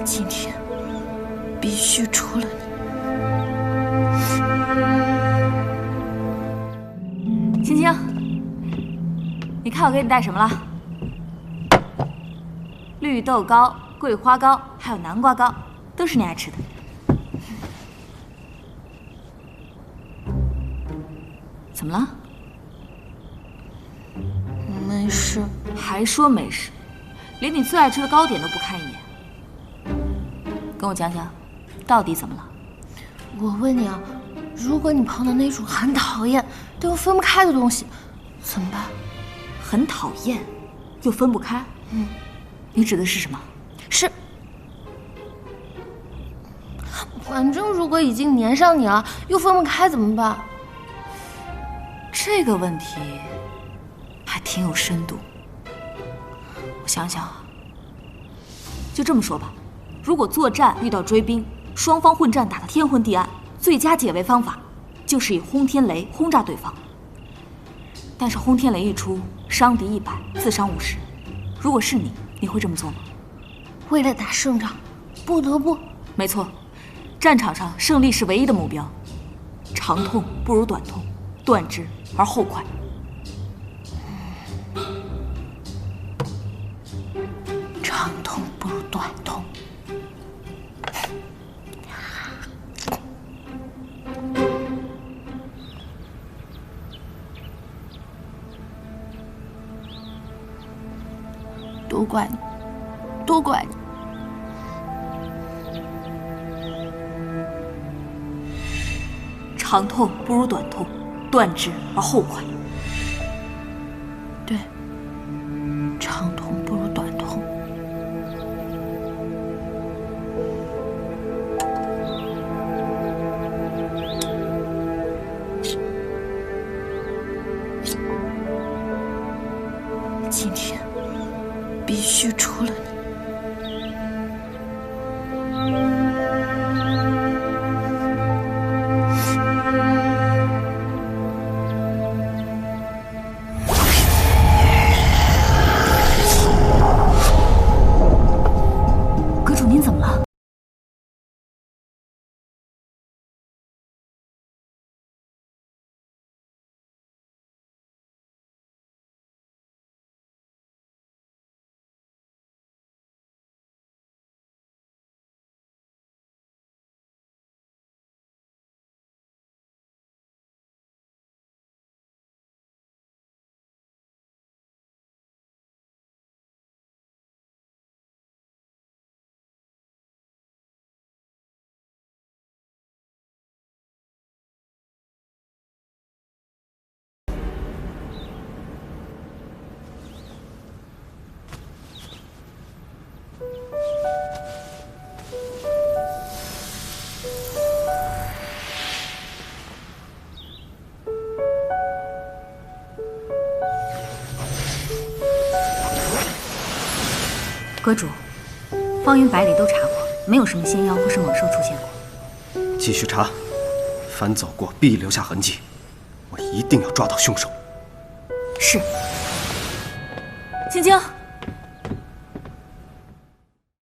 今天必须除了你。青青，你看我给你带什么了？绿豆糕、桂花糕，还有南瓜糕，都是你爱吃的。怎么了？没事。还说没事？连你最爱吃的糕点都不看一眼。跟我讲讲，到底怎么了？我问你啊，如果你碰到那种很讨厌但又分不开的东西，怎么办？很讨厌，又分不开？你指的是什么？是，反正如果已经粘上你了，又分不开怎么办？这个问题还挺有深度。我想想啊，就这么说吧，如果作战遇到追兵，双方混战打得天昏地暗，最佳解围方法就是以轰天雷轰炸对方。但是轰天雷一出，伤敌100，自伤50。如果是你，你会这么做吗？为了打胜仗，不得不。没错，战场上胜利是唯一的目标。长痛不如短痛，断之而后快。长痛不如短痛。都怪你，都怪你。长痛不如短痛，断之而后快。对，长痛不如短痛。今天必须除了你。阁主，您怎么了？阁主，方圆百里都查过，没有什么仙妖或是猛兽出现过。继续查，凡走过必留下痕迹，我一定要抓到凶手。是。青青。